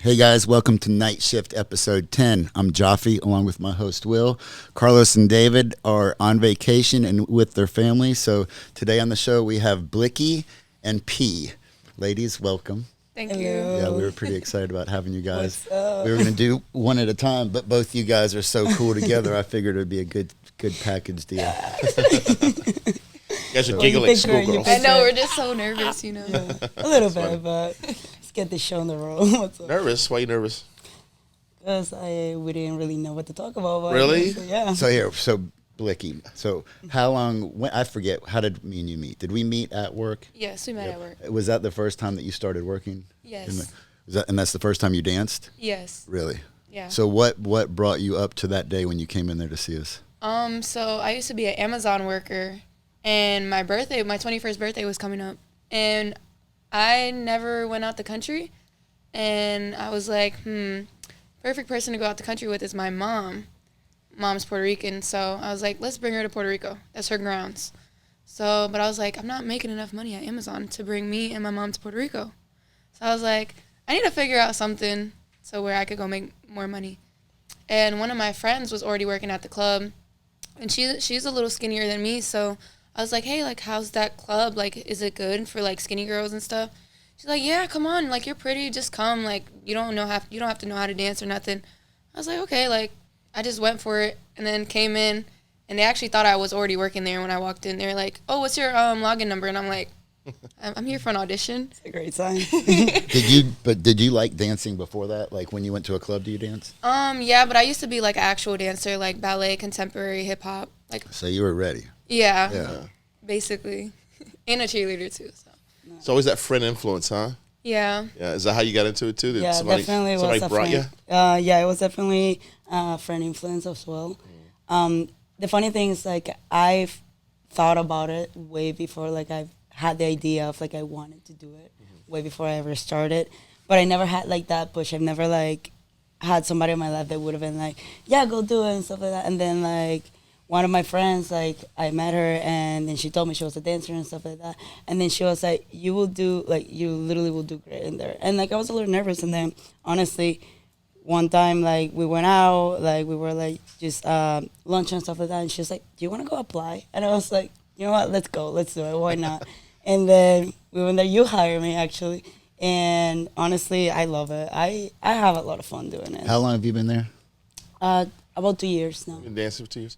Hey guys, welcome to Nightshift episode 10. I'm Jaffe along with my host Will. Carlos and David are on vacation and with their family. So today on the show we have Blicky and P. Ladies, welcome. Thank you. Yeah, we were pretty excited about having you guys. What's up? We were going to do one at a time, but both you guys are so cool together. I figured it would be a good package deal. You guys are giggling like schoolgirls. I know, we're just so nervous, you know. Yeah, a little bit, but let's get this show on the road. What's up? Nervous? Why are you nervous? Because we didn't really know what to talk about. But Really? Yeah. So Blicky, so how long, I forget, how did me and you meet? Did we meet at work? Yes, we met at work. Was that the first time that you started working? Yes. And that's the first time you danced? Yes. Really? Yeah. So what brought you up to that day when you came in there to see us? So I used to be an Amazon worker, and my 21st birthday was coming up, and I never went out the country, and I was like, perfect person to go out the country with is my mom. Mom's Puerto Rican, so I was like, let's bring her to Puerto Rico. That's her grounds. So, but I was like, I'm not making enough money at Amazon to bring me and my mom to Puerto Rico. So I was like, I need to figure out something so where I could go make more money. And one of my friends was already working at the club, and she's a little skinnier than me, so I was like, hey, like, how's that club? Like, is it good for, like, skinny girls and stuff? She's like, yeah, come on. Like, you're pretty. Just come. Like, you don't have to know how to dance or nothing. I was like, okay. Like, I just went for it and then came in, and they actually thought I was already working there when I walked in. They were like, oh, what's your login number? And I'm like, I'm here for an audition. It's a great sign. Did you like dancing before that? Like when you went to a club, do you dance? Yeah, but I used to be, like, an actual dancer, like ballet, contemporary, hip-hop. Like, So you were ready. yeah. Basically. And a cheerleader, too, so. It's always that friend influence, huh? Yeah. Yeah. Is that how you got into it too? Did Yeah, somebody definitely was somebody a brought friend. you? Yeah, it was definitely a friend influence as well. The funny thing is, like, I've thought about it way before, like, I've had the idea of, like, I wanted to do it way before I ever started. But I never had, like, that push. I've never, like, had somebody in my life that would have been like, yeah, go do it and stuff like that. And then, like, one of my friends, like, I met her, and then she told me she was a dancer and stuff like that. And then she was like, you literally will do great in there. And, like, I was a little nervous. And then, honestly, one time, like, we went out, like, we were, like, just lunch and stuff like that. And she was like, do you want to go apply? And I was like, you know what, let's go, let's do it, why not? And then we went there, you hired me, actually. And, honestly, I love it. I have a lot of fun doing it. How long have you been there? About 2 years now. Been dancing for 2 years.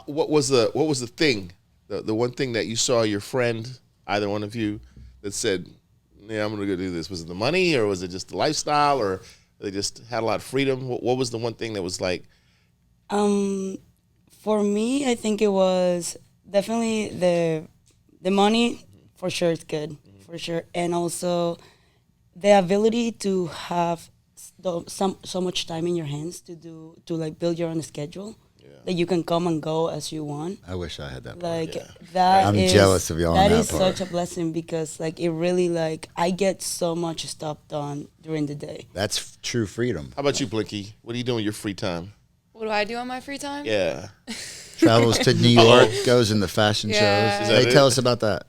What was the thing, the one thing that you saw your friend, either one of you, that said, yeah, I'm gonna go do this? Was it the money, or was it just the lifestyle, or they just had a lot of freedom? What was the one thing that was like? For me, I think it was definitely the money. For sure, it's good, for sure, and also the ability to have so much time in your hands to like build your own schedule. That you can come and go as you want. I wish I had that part. Like Yeah. that I'm is- jealous of y'all on That that is part. such a blessing because like it really like I get so much stuff done during the day. That's true freedom. How about you, Blicky? What do you do in your free time? What do I do on my free time? Yeah. Travels to New York, goes in the fashion Yeah. shows. Is that Hey, it? tell us about that.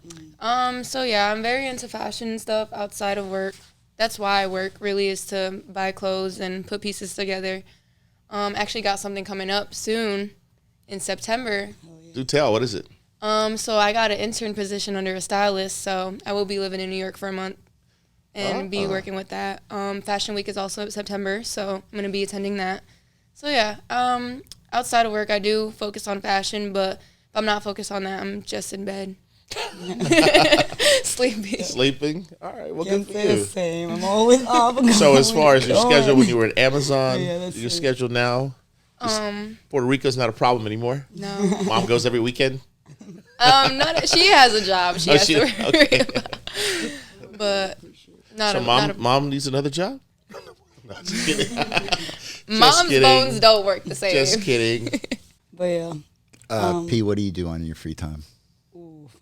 So yeah, I'm very into fashion and stuff outside of work. That's why I work, really, is to buy clothes and put pieces together. Actually got something coming up soon in September. Do tell. What is it? So I got an intern position under a stylist, so I will be living in New York for a month and be working with that. Fashion Week is also in September, so I'm going to be attending that. So yeah, outside of work, I do focus on fashion, but if I'm not focused on that, I'm just in bed. Sleeping. Sleeping. All right. Well, Can't good for say the you. same. I'm always up. So as far as your schedule when you were at Amazon, Yeah, that's your it. schedule now, Puerto Rico's not a problem anymore. No. Mom goes every weekend. She has a job. She Oh, has she- to worry okay. about. But not So a, mom, not a mom needs another job. No, just kidding. mom's kidding. bones don't work the same. Just kidding. But yeah, P, what do you do on your free time?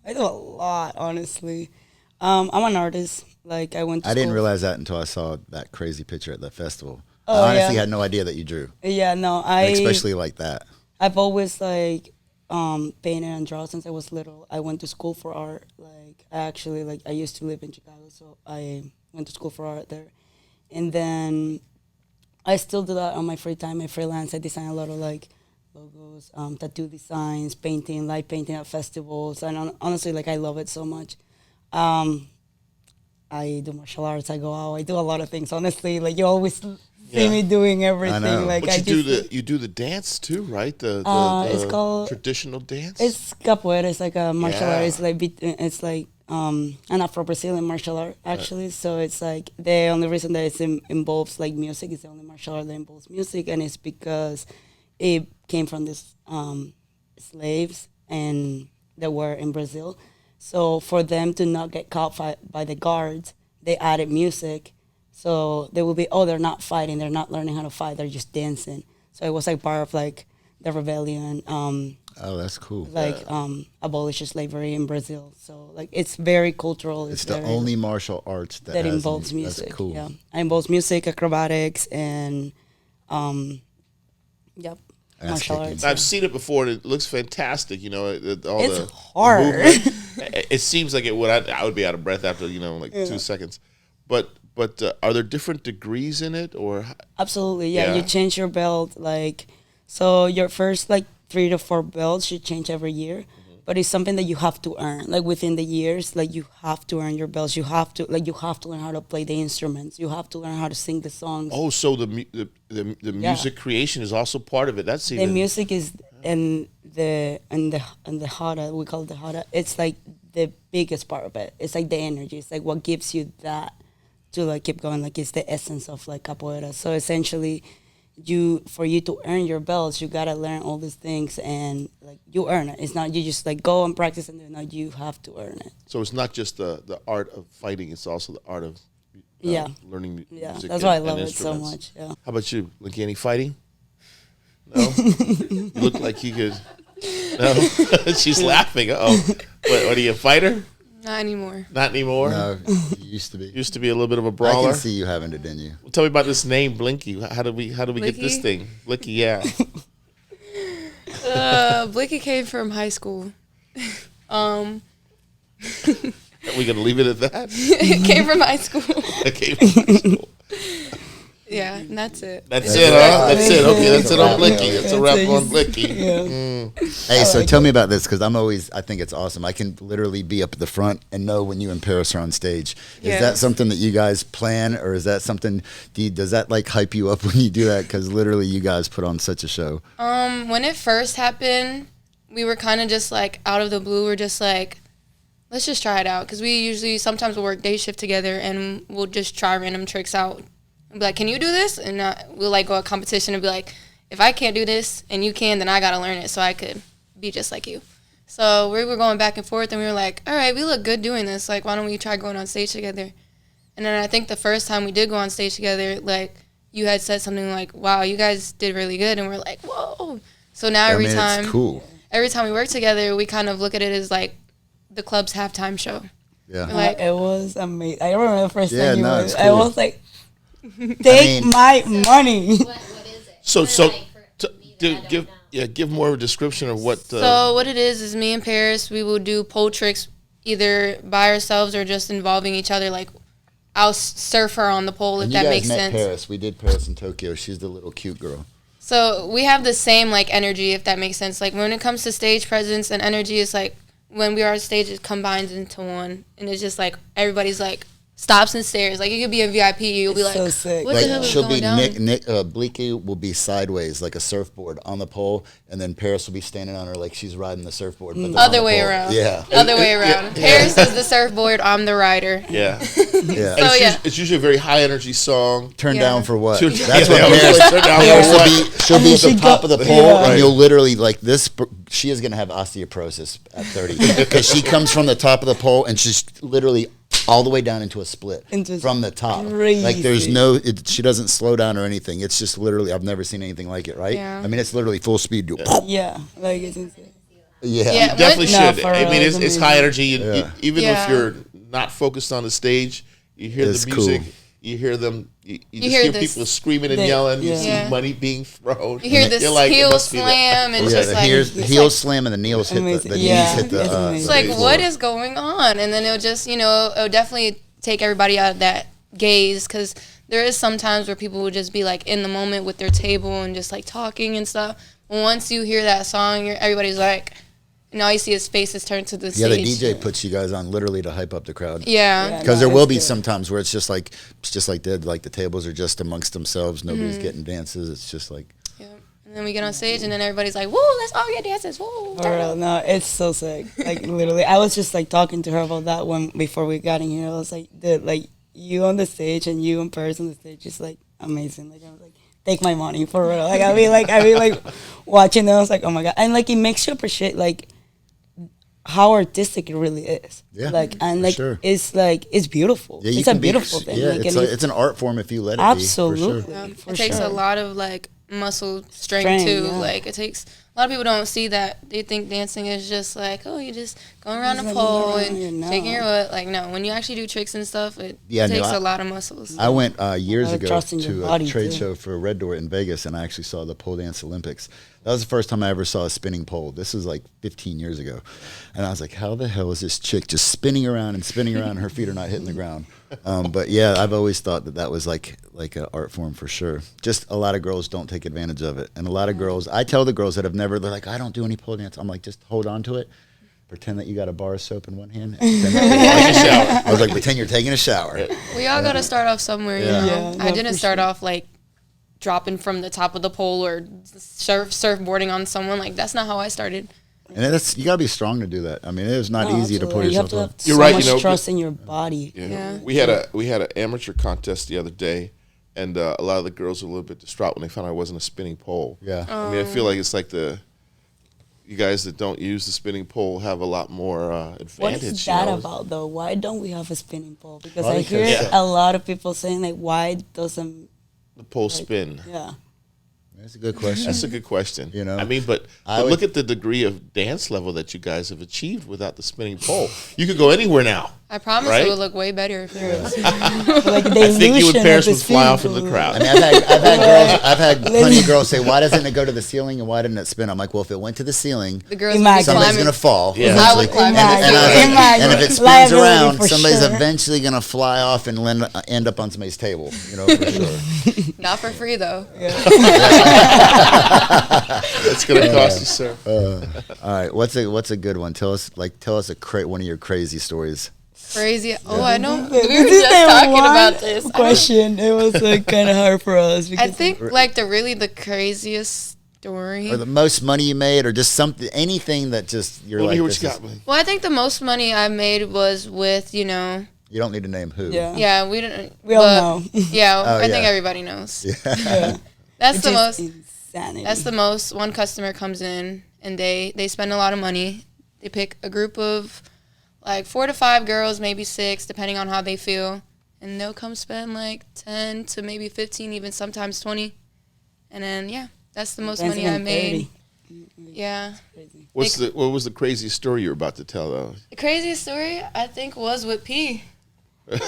I do a lot, honestly. I'm an artist. Like I went to I didn't school- realize that until I saw that crazy picture at the festival. Oh, I honestly yeah. had no idea that you drew, Yeah, no, especially like that. I've always like painted and drawn since I was little. I went to school for art. Like I used to live in Chicago, so I went to school for art there. And then I still do that on my free time. I freelance. I design a lot of like logos, tattoo designs, painting, light painting at festivals, and honestly, like I love it so much. I do martial arts. I go out. I do a lot of things. Honestly, like you always see me doing everything. know. Like But I you do the dance too, right? The it's called traditional dance. It's capoeira. It's like a martial art. Yeah. It's like an Afro-Brazilian martial art actually. So it's like the only reason that it involves like music is the only martial art that involves music, and it's because it came from these slaves and that were in Brazil. So for them to not get caught by the guards, they added music. So they will be, oh, they're not fighting, they're not learning how to fight, they're just dancing. So it was like part of like the rebellion. Oh, that's cool. Like abolish slavery in Brazil. So like it's very cultural. It's the only martial arts that has involves music. music. That's cool. Yeah, it involves music, acrobatics, and yep, Ass martial kicking. arts. I've seen it before, and it looks fantastic. You know, all It's the hard. movement. It seems like it would. I would be out of breath after like 2 seconds. But are there different degrees in it, or Absolutely, yeah. Yeah. You change your belt, like, so your first, like, 3 to 4 belts you change every year, but it's something that you have to earn. Like, within the years, like, you have to earn your belts. You have to learn how to play the instruments. You have to learn how to sing the songs. oh, so the music creation is also part of it. That's The even music is in the hara, we call it the hara. It's, like, the biggest part of it. It's, like, the energy. It's, like, what gives you that to, like, keep going. Like, it's the essence of, like, capoeira. So, essentially, for you to earn your belts, you gotta learn all these things, and like you earn it. It's not you just like go and practice and do it. No, you have to earn it. So it's not just the art of fighting; it's also the art of learning music. Yeah, that's why I love it so instruments. much. Yeah. How about you, Blicky? Any fighting? No. You look like you could. No, she's laughing. Oh, what are you, a fighter? Not anymore. Not anymore. No, you used to be. Used to be a little bit of a I brawler. can see you having it in you. Tell me about this name, Blinky. How do we get this Blicky? thing? Blicky, yeah. Blicky came from high school. Are we gonna leave it at that? It came from high school. Okay, high school. Yeah, and that's it. That's it, huh? That's it. Okay, that's it on Yeah. Blicky. That's a wrap on Blicky. Yeah. Hey, so tell me about this, because I think it's awesome. I can literally be up at the front and know when you and Paris are on stage. Is Yes. that something that you guys plan, or is that something, does that like hype you up when you do that? Because literally you guys put on such a show. When it first happened, we were kind of just like out of the blue. We're just like, let's just try it out. Because we sometimes we'll work day shift together and we'll just try random tricks out. We'll be like, can you do this? And we'll like go a competition and be like, if I can't do this and you can, then I got to learn it so I could be just like you. So we were going back and forth and we were like, all right, we look good doing this. Like, why don't we try going on stage together? And then I think the first time we did go on stage together, like, you had said something like, wow, you guys did really good. And we're like, whoa. So now every time it's cool. every time we work together, we kind of look at it as like the club's halftime show. Yeah. Like, it was amazing. I remember the first Yeah, time no, you it's was. I cool. was like, take my money. What is it? So, What, so like, for me that I don't know? give more of a description of what. so what it is me and Paris, we will do pole tricks either by ourselves or just involving each other. Like, I'll surf her on the pole, if And that you guys makes met sense. Paris. We did Paris in Tokyo. She's the little cute girl. So we have the same, like, energy, if that makes sense. Like, when it comes to stage presence and energy, it's like when we are on stage, it combines into one. And it's just like everybody's like stops and stares. Like, you could be a VIP, you'll be It's like, so sick. what the hell Like is she'll going be down? Blicky will be sideways like a surfboard on the pole, and then Paris will be standing on her like she's riding the surfboard. But they're on Other the way pole. around. Yeah, Other way around. Paris is the surfboard, I'm the rider. Yeah. yeah. So, It's usually a very high energy song. Turn Yeah. down for what? Turn- That's Yeah, what yeah, Paris. turn down for Paris will what? be. She'll And be then at the she top go- of the pole, Yeah. and you'll literally like this. She is gonna have osteoporosis at 30 because she comes from the top of the pole and she's literally all the way down into a split Into from the top. crazy. Like there's she doesn't slow down or anything. It's just literally, I've never seen anything like it. Right? Yeah. I mean, it's literally full speed. Yeah, like it's insane. Yeah. Yeah. Definitely No, should. for I real, mean, it's it's amazing. high energy. Yeah. Even Yeah. if you're not focused on the stage, you hear It's the music. cool. You hear them. You just hear hear this- people screaming and They- yelling. You yeah. see Yeah. money being thrown. You hear this You're like, it heel must be that. slam and Yeah, just the like, heel slam and the knees hit Amazing. the knees Yeah, hit the. it's amazing. it's like, floor. what is going on? And then it'll just, it'll definitely take everybody out of that gaze because there is some times where people will just be like in the moment with their table and just like talking and stuff. But once you hear that song, everybody's like, and all you see is faces turn to the Yeah, stage. the DJ puts you guys on literally to hype up the crowd. Yeah. Because no, there will it's be good. some times where it's just like the tables are just amongst themselves. Nobody's getting dances. It's just like, Yeah. And then we get on stage and then everybody's like, woo, let's all get dances. Woo. For real, no, it's so sick. Like literally, I was just like talking to her about that one before we got in here. I was like, dude, like you on the stage and you in person on the stage is like amazing. Like I was like, take my money for real. Like I mean like watching them. I was like, oh my god, and like it makes you appreciate like how artistic it really is. Yeah, like and for like sure. it's beautiful. yeah, you It's a can be- beautiful thing. Yeah, like, it's, and like, it's an art form if you let it absolutely. be. For sure. Yeah. For It takes sure. a lot of like muscle strength Strength, too. yeah. Like it takes a lot of people don't see that. They think dancing is just like, oh, you just going around Just the like moving pole around, and no. shaking your butt. Like no, when you actually do tricks and stuff, it Yeah, no, takes I- a lot of muscles. I went years Gotta ago trust in your to a body, trade too. show for Red Door in Vegas, and I actually saw the pole dance Olympics. That was the first time I ever saw a spinning pole. This was like 15 years ago. And I was like, how the hell is this chick just spinning around and her feet are not hitting the ground? But yeah, I've always thought that was like an art form for sure. Just a lot of girls don't take advantage of it. And a lot of girls, I tell the girls that have never, they're like, I don't do any pole dance. I'm like, just hold on to it. Pretend that you got a bar of soap in one hand. And pretend that I was like, pretend you're taking a shower. We all gotta start off somewhere, Yeah. you know. Yeah, I no, didn't for start sure. off like dropping from the top of the pole or surfboarding on someone. Like that's not how I started. And you got to be strong to do that. I mean, it is not No, easy to pull absolutely. You have yourself to up. have You're so right, much you know, trust in your body. Yeah. We had an amateur contest the other day, and a lot of the girls were a little bit distraught when they found out it wasn't a spinning pole. Yeah. I mean, I feel like it's like you guys that don't use the spinning pole have a lot more advantage. What is you that know? about though? Why don't we have a spinning pole? Because Well, I because- hear Yeah. a lot of people saying like, why doesn't The pole spin. yeah? That's a good question. That's a good question. You know, I mean, but I would- look at the degree of dance level that you guys have achieved without the spinning pole. You could go anywhere now. I promise Right? it would look way better if it was. Like the I think you illusion and Paris of would the fly spinning off into the pole. crowd. I mean, I've had plenty of girls say, "Why doesn't it go to the ceiling and why didn't it spin?" I'm like, "Well, if it went to the ceiling, The girls would be Imagine. somebody's climbing. gonna fall. Yeah. eventually. I would climb and, it. and I was like, Imagine. and if it spins Liability around, for somebody's sure. eventually gonna fly off and end up on somebody's table. You know, for sure. Not for free though. It's going to cost you, sir. All right, what's a good one? Tell us one of your crazy stories. Crazy. Oh, I know. We This were is just the talking one about this. I question. It was like kind of hard for us. I Because think like the craziest story. Or the most money you made, or just anything that just you're Let me like, hear what this you is- got, man. Well, I think the most money I made was with you don't need to name who. Yeah, we didn't. We all but- know. Yeah, Oh, I think yeah. everybody knows. yeah. That's Which the is most. insanity. That's the most. One customer comes in and they spend a lot of money. They pick a group of like 4 to 5 girls, maybe 6, depending on how they feel, and they'll come spend like 10 to maybe 15, even sometimes 20, and then yeah, that's the most money I made. Yeah. Crazy. What was the craziest story you were about to tell, though? The craziest story I think was with P. Of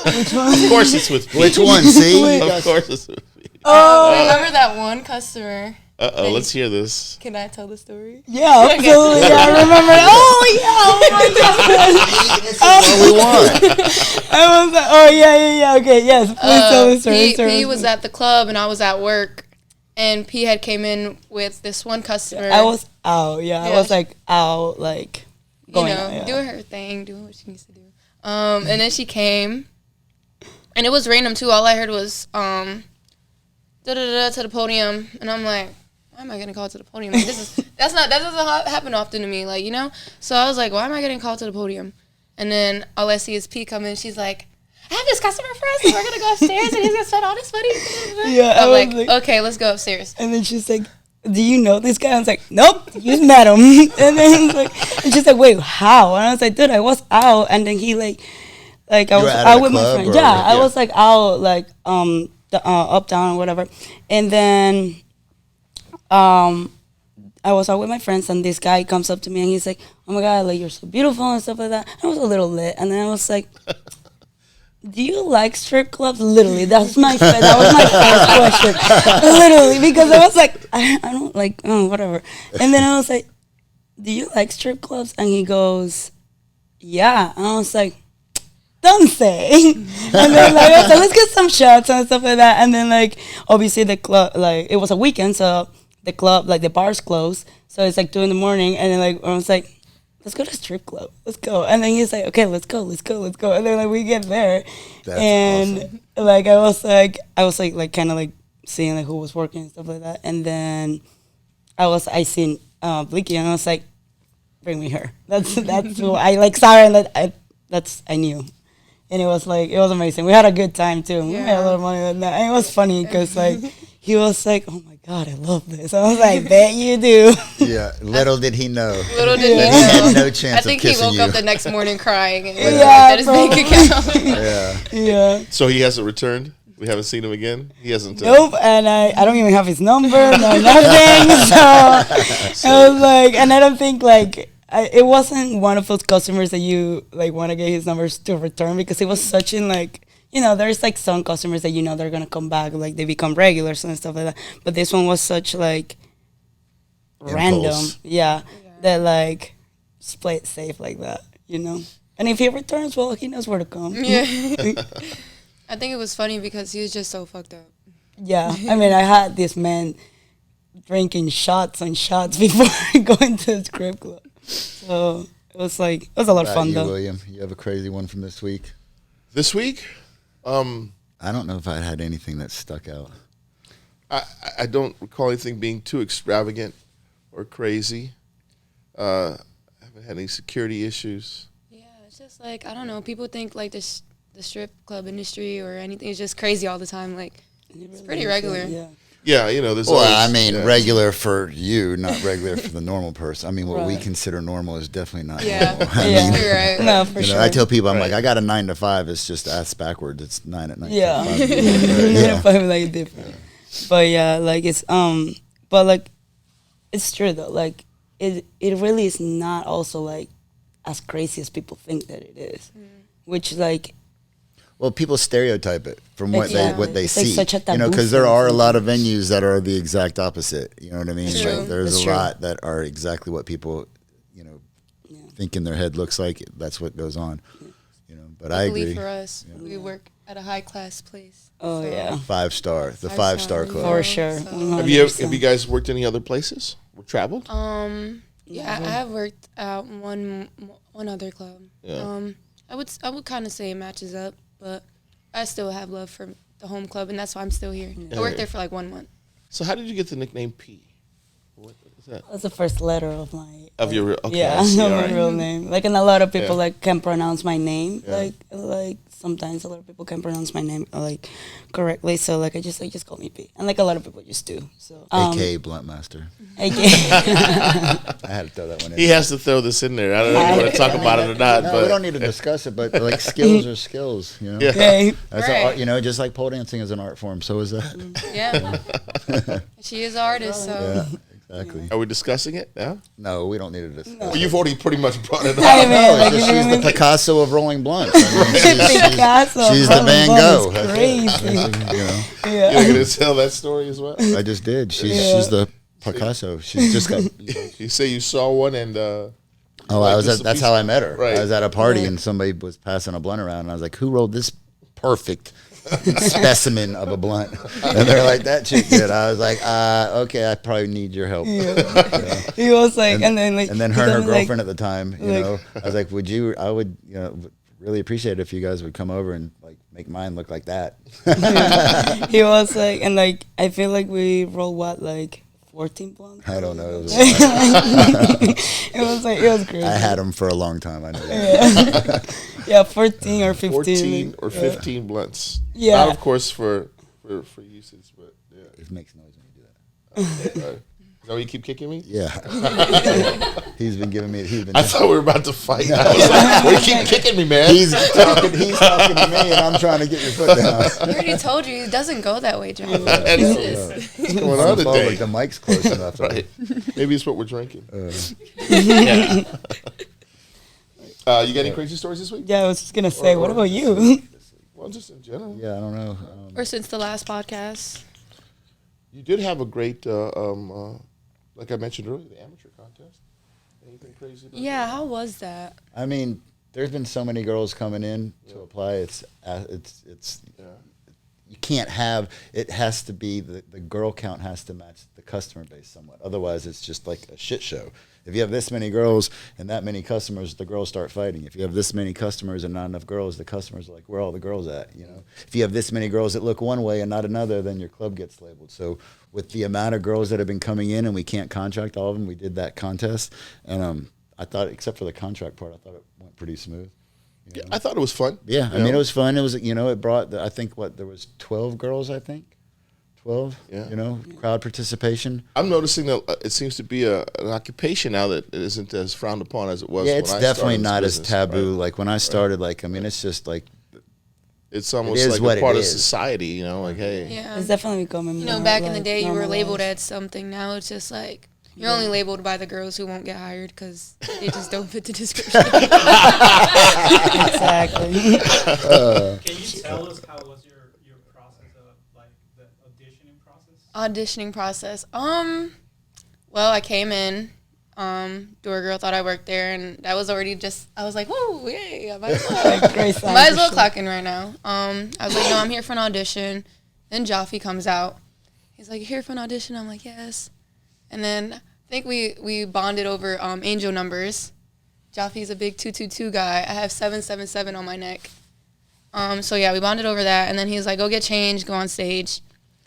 course it's with me. Which one? See, Of course it's with me. Remember that one customer? Uh-oh, let's hear this. Can I tell the story? Yeah, absolutely. Yeah, I remember. Oh yeah. Oh my god. what we want. I was like, oh yeah. Okay, yes. Please tell the story. P was at the club and I was at work, and P had came in with this one customer. I was out. Yeah, I Yeah. was like out, like going out, yeah. doing her thing, doing what she needs to do. And then she came, and it was random too. All I heard was da da da to the podium, and I'm like, why am I getting called to the podium? Like, that doesn't happen often to me, like, you know. So I was like, why am I getting called to the podium? And then all I see is P come in. She's like, I have this customer first, and we're gonna go upstairs, and he's gonna spend all this money. Yeah, I I'm was like, like- okay, let's go upstairs. And then she's like, do you know this guy? I was like, nope, you met him. And then it's like, and she's like, wait, how? And I was like, dude, I was out. And then he I You was were out at out a with my club friend. or- Yeah, I yeah. was like out, like up, down, whatever. And then I was out with my friends, and this guy comes up to me and he's like, oh my god, like you're so beautiful and stuff like that. I was a little lit, and then I was like, do you like strip clubs? Literally, that was my first question. Literally, because I was like, I don't like, whatever. And then I was like, do you like strip clubs? And he goes, yeah. And I was like, don't say. And then like I said, let's get some shots and stuff like that. And then like obviously the club, like it was a weekend, so the club, like the bars closed. So it's like 2 a.m. And then like I was like, let's go to the strip club. Let's go. And then he's like, okay, let's go. And then like we get there. That's and awesome. like I was like kind of like seeing like who was working and stuff like that. And then I seen Blicky and I was like, bring me her. That's who I like saw her and I knew. And it was amazing. We had a good time too. We made a lot of money on that. And it was funny because like he was like, oh my God, I love this. I was like, bet you do. Yeah, little did he know. Little did he He had know. no chance I think of he kissing woke you. up the next morning crying and Yeah, at his probably. bank account. Yeah. Yeah. So he hasn't returned. We haven't seen him again. He hasn't. Nope, and I don't even have his number, no nothing. So I was like, and I don't think like it wasn't one of those customers that you like want to get his numbers to return because it was such in like, you know, there's like some customers that you know they're gonna come back, like they become regulars and stuff like that. But this one was such like random, Impulse. yeah, that like just play it safe like that, you know. And if he returns, well, he knows where to come. Yeah. I think it was funny because he was just so fucked up. Yeah, I mean, I had this man drinking shots and shots before going to the strip club. So it was a lot of fun You, though. William, you have a crazy one from this week? This week, I don't know if I had anything that stuck out. I don't recall anything being too extravagant or crazy. I haven't had any security issues. Yeah, it's just like, I don't know. People think like the strip club industry or anything is just crazy all the time. Like, it's pretty regular. Yeah. Yeah, you know, there's. Well, always, I mean, yeah. regular for you, not regular for the normal person. I mean, what we Right. consider normal is definitely not Yeah. normal. I Yeah. mean, You're right. No, for you know, sure. I tell people, I'm Right. like, I got a 9 to 5. It's just ass backwards. It's 9 at night. Yeah. 5 at Yeah, night. probably like different. But yeah, like it's but like it's true though. Like it really is not also like as crazy as people think that it is. Which like Well, people stereotype it from what Exactly. they It's like see, such a you know, taboo because there thing are a for lot of them. venues that are the exact opposite. You know what I mean? True. Like, there's That's a true. lot that are exactly what people, you know, think in their head looks like. That's what goes on. You know, but I Luckily agree. for us, we work at a high class place. oh yeah. 5-star, the 5-star Five-star, club. For sure. So- Have you guys worked any other places? Or traveled? Yeah, I have worked at one other club. Yeah. I would kind of say it matches up, but I still have love for the home club, and that's why I'm still here. I worked there for like 1 month. So how did you get the nickname P? What is that? That's the first letter of my Of your okay, yeah, I see, of all my right. real name. Like, and a lot of people Yeah. like can pronounce my name. Yeah. Like sometimes a lot of people can pronounce my name like correctly. So like I just call me P, and like a lot of people just do. So AKA Bluntmaster. AKA. I had to throw that one in. He has to throw this in there. I don't know if you want to talk about it or not, No, but we don't need to discuss it, but like skills are skills, you know. Yeah. Okay. That's Right. an art, you know, just like pole dancing is an art form. So is that. Yeah, she is an artist, so Yeah, exactly. are we discussing it now? No, we don't need to discuss. Well, you've already pretty much brought it I up. mean, No, like, it's just you she's know, the Picasso of rolling blunts. I mean, Picasso, she's the Rolling Van Bum Gogh. is That's it. crazy. You know, Yeah. You're going to tell that story as well? I just did. She's Yeah. she's the Picasso. She's just got. You say you saw one and Oh, like I was. just a That's piece- how I met her. Right. I was at a party Right. and somebody was passing a blunt around, and I was like, "Who rolled this perfect specimen of a blunt?" And they're like, "That chick did." I was like, "Okay, I probably need your help." He was like, and then like, And then he her and her told me, like, girlfriend at the time, you like- know, I was like, I would, you know, really appreciate it if you guys would come over and like make mine look like that. he was like, and like, I feel like we rolled what, like 14 blondes? I don't know. It was It was crazy. I had them for a long time. I know that. Yeah, 14 or 15. 14 or yeah. 15 blunts. Yeah. Not, of course, for usage, but yeah. It makes noise when you do that. Right. Is that why you keep kicking me? Yeah. He's been giving me. He's been. I thought we were about to fight. I was like, why you keep kicking me, man? He's talking. He's talking to me, and I'm trying to get your foot down. I already told you it doesn't go that way, John. What's going On on the phone, today? like the mic's close enough. Right. Maybe it's what we're drinking. Yeah. You got any crazy stories this week? Yeah, I was just gonna say, what about you? Well, just in general. Yeah, I don't know. Or since the last podcast. You did have a great, like I mentioned earlier, the amateur contest. Anything crazy about Yeah, how was that? I mean, there's been so many girls coming in to apply. It's you can't have, it has to be, the girl count has to match the customer base somewhat. Otherwise, it's just like a shit show. If you have this many girls and that many customers, the girls start fighting. If you have this many customers and not enough girls, the customers are like, where are all the girls at? You know, if you have this many girls that look one way and not another, then your club gets labeled. So with the amount of girls that have been coming in and we can't contract all of them, we did that contest. And I thought, except for the contract part, I thought it went pretty smooth. Yeah, I thought it was fun. Yeah, I mean, it was fun. It was, it brought, I think, there was 12 girls, I think. 12, crowd participation. I'm noticing that it seems to be an occupation now that it isn't as frowned upon as it was when I started. Yeah, it's definitely not as business, taboo. right? Like when I started, it's just like, it's almost like a part of society, like, hey. Yeah. It's definitely becoming more. Back in the day, you were normalized. labeled as something. Now it's just like, you're only labeled by the girls who won't get hired because they just don't fit the description. Exactly. Can you tell us how was your process of like the auditioning process? Auditioning process. Well, I came in. Door girl thought I worked there, and that was already just. I was like, "Whoa, yay! I might as well, Great sign might as for well sure. clock in right now." I was like, "No, I'm here for an audition." Then Jaffe comes out. He's like, "You here for an audition?" I'm like, "Yes." And then I think we bonded over angel numbers. Jaffe's a big 222 guy. I have 777 on my neck. So yeah, we bonded over that, and then he was like, "Go get changed, go on stage."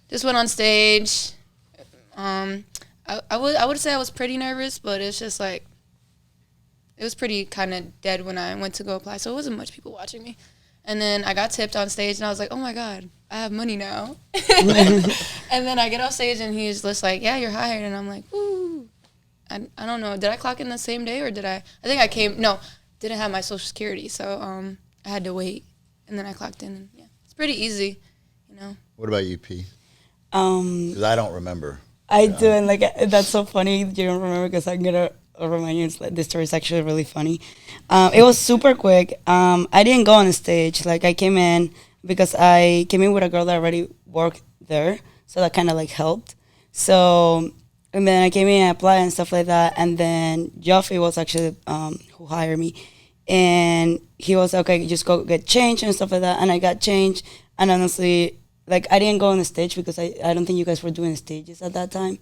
Just went on stage. I would say I was pretty nervous, but it's just like it was pretty kind of dead when I went to go apply, so it wasn't much people watching me. And then I got tipped on stage, and I was like, "Oh my god, I have money now." And then I get off stage, and he's just like, "Yeah, you're hired," and I'm like, "Woo." I don't know. Did I clock in the same day, or did I? I think I didn't have my social security, so I had to wait, and then I clocked in. And yeah, it's pretty easy, What about you, P? 'Cause Um, I don't remember. I do, and like that's so funny. You don't remember because I'm gonna remind you. It's like, this story is actually really funny. It was super quick. I didn't go on the stage. Like I came in because I came in with a girl that already worked there, so that kind of like helped. So and then I came in and applied and stuff like that. And then Jaffe was actually who hired me, and he was like, "Okay, just go get changed and stuff like that." And I got changed, and honestly, like I didn't go on the stage because I don't think you guys were doing stages at that time.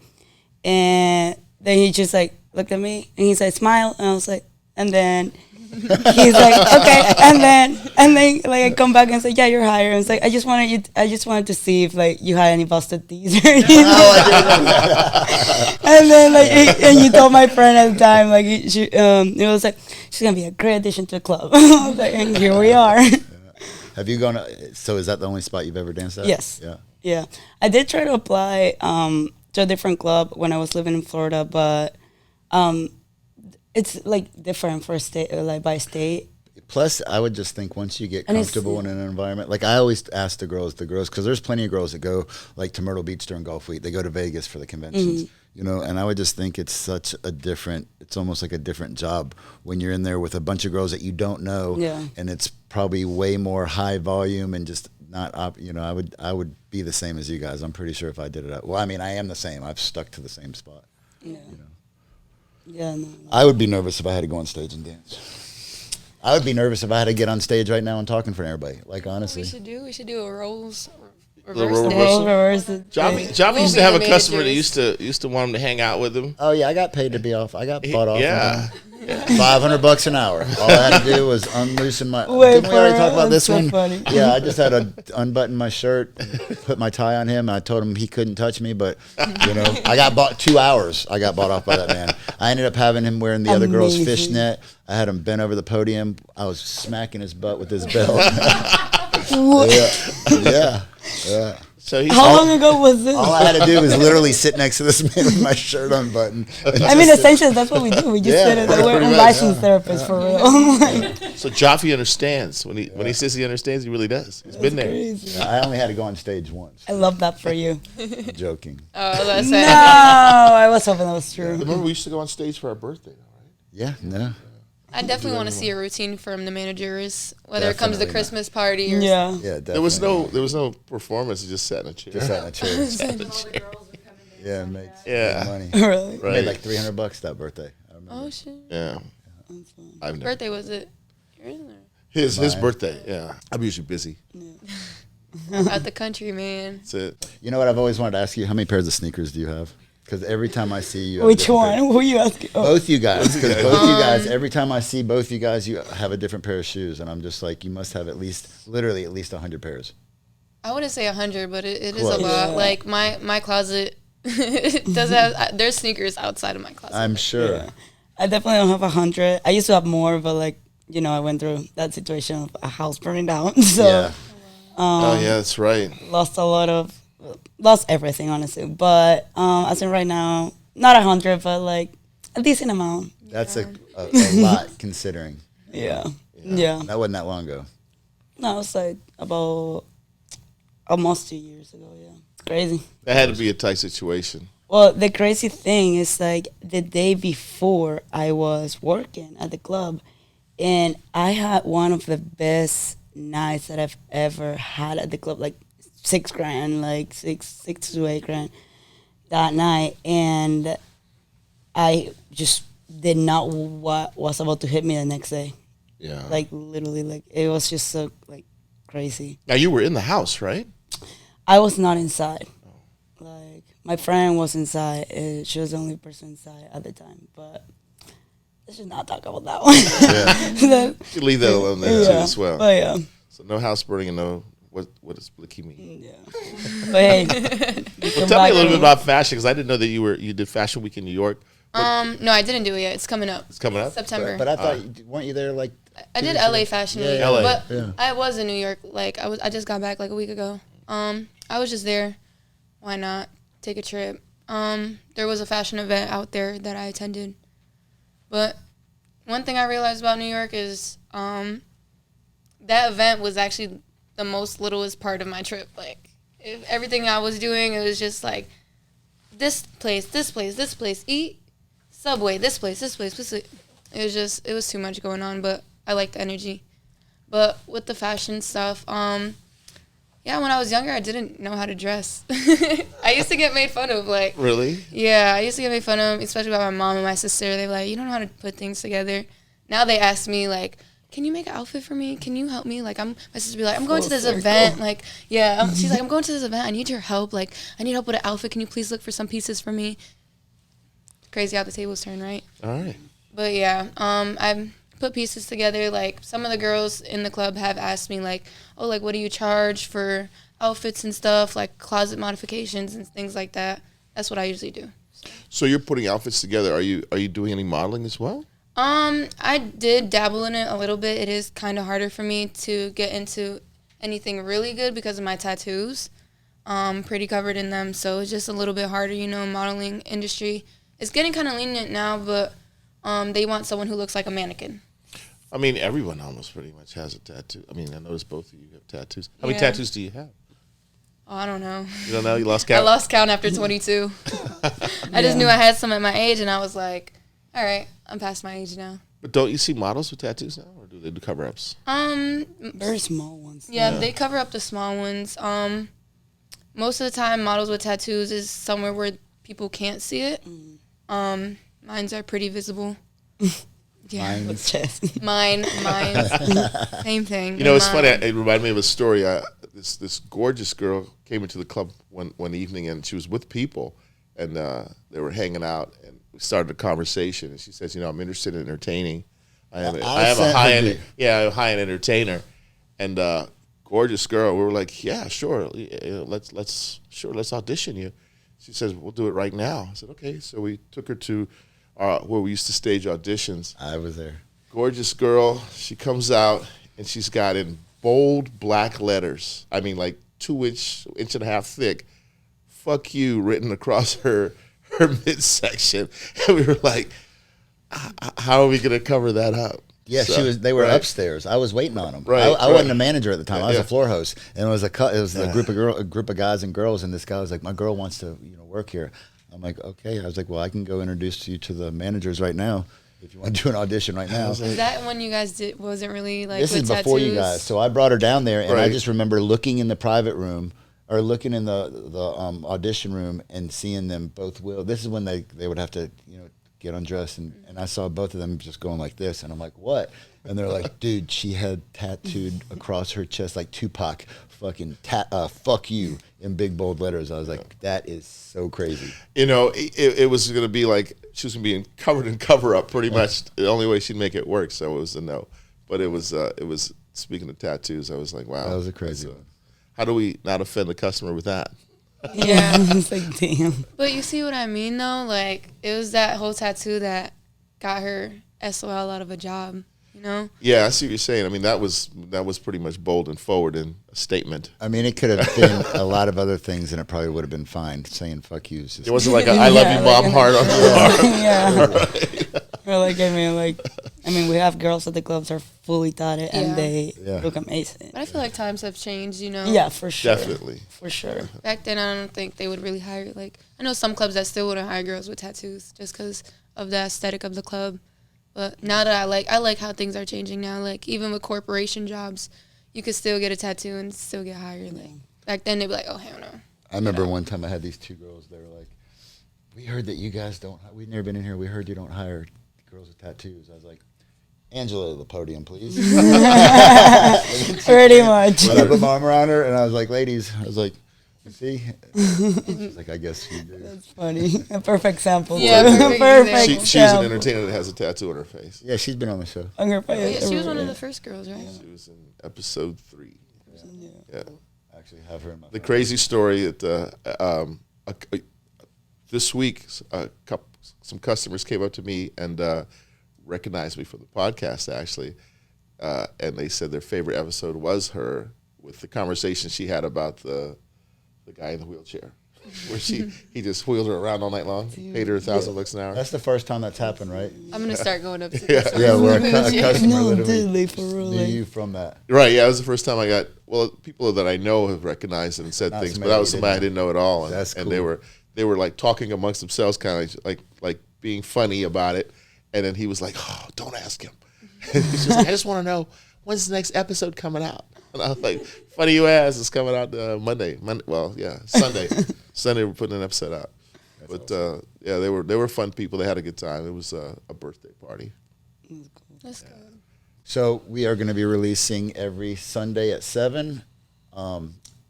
And then he just like looked at me and he said, "Smile," and I was like, and then he's like, "Okay," and then like I come back and say, "Yeah, you're hired." And it's like I just wanted to see if like you had any busted teeth or anything. And then like and you told my friend at the time like it was like she's gonna be a great addition to the club. I was like, and here we are. Have you gone? So is that the only spot you've ever danced at? Yes. Yeah. Yeah, I did try to apply to a different club when I was living in Florida, but it's like different for state, like by state. Plus, I would just think once you get And comfortable in an environment, like I always ask the girls, because there's plenty of girls that go like to Myrtle Beach during Golf Week. They go to Vegas for the conventions, and I would just think it's it's almost like a different job when you're in there with a bunch of girls that you don't know. Yeah. And it's probably way more high volume and just not, I would be the same as you guys. I'm pretty sure if I did it. Well, I mean, I am the same. I've stuck to the same spot. Yeah. Yeah. No. I would be nervous if I had to go on stage and dance. I would be nervous if I had to get on stage right now and talking for everybody. Like honestly, We should do a roles The reverse role day. reversal. Reverse it. Jaffe We'll used be to have a the customer that managers. used to want him to hang out with him. oh yeah, I got paid to be off. I got bought off. Yeah. $500 an hour. All I had to do was unloosen my. Wait, Didn't we already talk about that's this so one? funny. Yeah, I just had to unbutton my shirt, put my tie on him. I told him he couldn't touch me, but I got bought 2 hours. I got bought off by that man. I ended up having him wearing the other girl's Amazing. fishnet. I had him bent over the podium. I was smacking his butt with his belt. yeah. So he's How long ago was this? All I had to do was literally sit next to this man with my shirt unbuttoned. I mean, essentially, that's what we do. We just Yeah, sit it. We're pretty much, licensed therapists for real. Like, so Jaffe understands when he says he understands. He really does. He's been there. crazy. I only had to go on stage once. I love that for you. Joking. Oh, that's No, it. I was hoping that was true. Remember we used to go on stage for our birthday, right? Yeah, no. I definitely want to see a routine from the managers, whether it comes to Definitely. Christmas party or Yeah. Yeah, definitely. There was no performance. He just sat in a chair. Just sat in a chair. Yeah, made Yeah. money. Really? Right. Made like $300 that birthday. I remember. Oh shit! Yeah. That's fun. I've never. Birthday was it? Yours or- His Mine. birthday. Yeah, I'm usually busy. Out the country, man. That's it. You know what? I've always wanted to ask you, how many pairs of sneakers do you have? Because every time I see you, have a Which different pair. one? Who you asking? Oh. Both you guys, because both you guys, every time I see both you guys, you have a different pair of shoes, and I'm just like, you must have literally at least 100 pairs. I wouldn't say 100, but it is a Close. lot. Yeah. Like my closet does have there's sneakers outside of my closet. I'm sure. Yeah. I definitely don't have 100. I used to have more, but like, you know, I went through that situation of a house burning down. So Yeah. Oh yeah, that's right. lost everything, honestly. But as in right now, not 100, but like a decent amount. That's a lot considering. Yeah. Yeah. That wasn't that long ago. No, it's like about almost 2 years ago. Yeah. It's crazy. That had to be a tight situation. Well, the crazy thing is like the day before I was working at the club, and I had one of the best nights that I've ever had at the club, like $6,000, like six to 8 grand that night, and I just did not what was about to hit me the next day. Yeah. Like literally, like it was just so like crazy. Now you were in the house, right? I was not inside. Like my friend was inside. She was the only person inside at the time. But let's just not talk about that one. Yeah. You leave that alone there too as well. But yeah, So no house burning and no what does Blicky mean? yeah. But hey, Well, tell me a little bit about fashion because I didn't know that you did Fashion Week in New York. No, I didn't do it yet. It's coming up. It's coming up. September. But I thought, weren't you there like? I 2 did weeks LA ago? Fashion Yeah, Week, yeah. LA. but Yeah. I was in New York. Like I just got back like a week ago. I was just there. Why not take a trip? There was a fashion event out there that I attended. But one thing I realized about New York is that event was actually the most littlest part of my trip. Like everything I was doing, it was just like this place, eat, Subway, this place. It was too much going on, but I liked the energy. But with the fashion stuff, yeah, when I was younger, I didn't know how to dress. I used to get made fun of, like, Really? yeah, I used to get made fun of, especially by my mom and my sister. They were like, you don't know how to put things together. Now they ask me, like, can you make an outfit for me? Can you help me? Like, my sister be like, I'm going to this event. Like, yeah, she's like, I'm going to this event. I need your help. Like, I need help with an outfit. Can you please look for some pieces for me? Crazy how the tables turn, right? All right. But yeah, I put pieces together. Like some of the girls in the club have asked me, like, oh, like what do you charge for outfits and stuff, like closet modifications and things like that. That's what I usually do. So you're putting outfits together. Are you doing any modeling as well? I did dabble in it a little bit. It is kind of harder for me to get into anything really good because of my tattoos. Pretty covered in them, so it's just a little bit harder, modeling industry. It's getting kind of lenient now, but they want someone who looks like a mannequin. I mean, everyone almost pretty much has a tattoo. I mean, I noticed both of you have tattoos. How many Yeah. tattoos do you have? Oh, I don't know. You don't know? You lost I count? lost count after 22. I just knew I had some at my age, and I was like, all right, I'm past my age now. But don't you see models with tattoos now, or do they do cover-ups? Very small ones. Yeah, they cover up the small ones. Most of the time, models with tattoos is somewhere where people can't see it. Mines are pretty visible. Yeah. Mines. Chest. Mine. Same thing. You know, it's funny. Mine. It reminded me of a story. This gorgeous girl came into the club one evening, and she was with people, and they were hanging out, and we started a conversation. And she says, "I'm interested in entertaining. I am a high-end, high-end entertainer." And gorgeous girl. We were like, "Yeah, sure. Let's audition you." She says, "We'll do it right now." I said, "Okay." So we took her to where we used to stage auditions. I was there. Gorgeous girl. She comes out, and she's got in bold black letters. I mean, like 2 inch and a half thick. "Fuck you" written across her midsection. And we were like, how are we going to cover that up? Yeah, So, they were right? upstairs. I was waiting on them. Right, I right. wasn't a manager at the time. I was Yeah. a floor host, and it was a group of guys and girls. And this guy was like, "My girl wants to work here." I'm like, "Okay." I was like, "Well, I can go introduce you to the managers right now if you want to do an audition right now." Is that when you guys wasn't really like This with is before you tattoos? guys. So I brought her down there, and I Right. just remember looking in the private room or looking in the audition room and seeing them both. This is when they would have to get undressed, and I saw both of them just going like this, and I'm like, what? And they're like, dude, she had tattooed across her chest like Tupac, fucking fuck you in big bold letters. I was like, that is so crazy. You know, it was going to be like she was going to be covered in cover up pretty much. The only way she'd make it work, so it was a no. But it was speaking of tattoos, I was like, wow, That was a crazy that's, one. How do we not offend the customer with that? Yeah. It's like, damn. But you see what I mean, though? Like, it was that whole tattoo that got her SOL out of a job, you know? Yeah, I see what you're saying. I mean, that was pretty much bold and forward in a statement. I mean, it could have been a lot of other things, and it probably would have been fine. Saying "fuck you" is just. It wasn't like a, I love you, Bob Hart on the arm. Yeah. Or like, I mean, we have girls at the clubs are fully tatted Yeah. and they Yeah. look amazing. But I feel like times have changed, you know? Yeah, for sure. Definitely. For sure. Back then, I don't think they would really hire, like, I know some clubs that still wouldn't hire girls with tattoos just because of the aesthetic of the club. But now that I like how things are changing now. Like, even with corporation jobs, you could still get a tattoo and still get hired. Like, back then, they'd be like, oh, hell no. I remember one time I had these two girls. They were like, "We heard that you guys don't. We've never been in here. We heard you don't hire girls with tattoos." I was like, "Angela, to the podium, please." Pretty much. But I put my arm around her, and I was like, "Ladies," I was like, "You see?" She's like, "I guess you do." That's funny. A perfect sample. Yeah, too. perfect Perfect She's an sample. entertainer that has a tattoo on her face. Yeah, she's been on the show. On her Oh, yeah, face. she was one of the first girls, right? She was in episode 3. Yeah. I actually have her in my The phone. crazy story that this week, some customers came up to me and recognized me from the podcast, actually, and they said their favorite episode was her with the conversation she had about the guy in the wheelchair, where he just wheeled her around all night long, paid her $1,000 an hour. That's the first time that's happened, right? I'm going to start going up to Yeah, where a customer No, literally dude, for real. knew Like, you from that. Right, yeah, it was the first time I got, well, people that I know have recognized it and said Not things, but somebody that was you somebody I didn't didn't know at all. And, That's and cool. they were like talking amongst themselves, kind of like being funny about it. And then he was like, "Oh, don't ask him." And he's just like, "I just want to know, when's the next episode coming out?" And I was like, "Funny you ask, it's coming out Monday. Well, yeah, Sunday. Sunday we're putting an episode out." But yeah, they were fun people. They had a good time. It was a birthday party. That's good. So we are going to be releasing every Sunday at 7.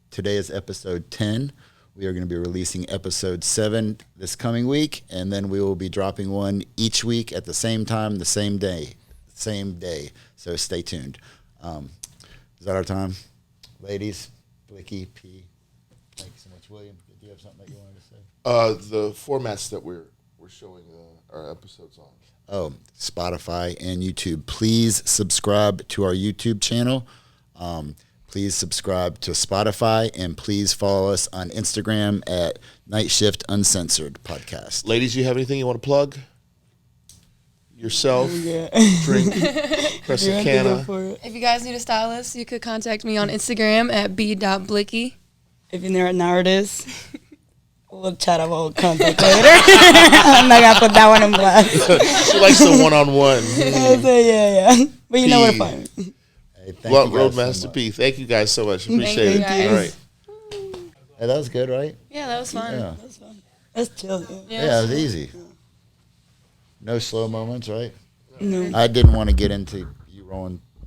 Today is episode 10. We are going to be releasing episode 7 this coming week, and then we will be dropping one each week at the same time, the same day. So stay tuned. Is that our time? Ladies, Blicky, P. Thank you so much, William. Do you have something that you wanted to say? The formats that we're showing our episodes on. Oh, Spotify and YouTube. Please subscribe to our YouTube channel. Please subscribe to Spotify, and please follow us on Instagram at Nightshift Uncensored Podcast. Ladies, you have anything you want to plug? Yourself, yeah. drink, press You a have to go canna. for it. If you guys need a stylist, you could contact me on Instagram at b.blicky. If you're an artist, we'll chat about contact later. I'm not gonna put that one in blast. She likes the one-on-one. I'll say, yeah. But you know where to P. find me. Hey, thank you guys so Roadmaster much. P. Thank you guys so much. Appreciate you it. guys. All right. Hey, that was good, right? Yeah, that was fun. Yeah. That's chill. Yeah. Yeah, it was easy. No slow moments, right? No. I didn't want to get into you rolling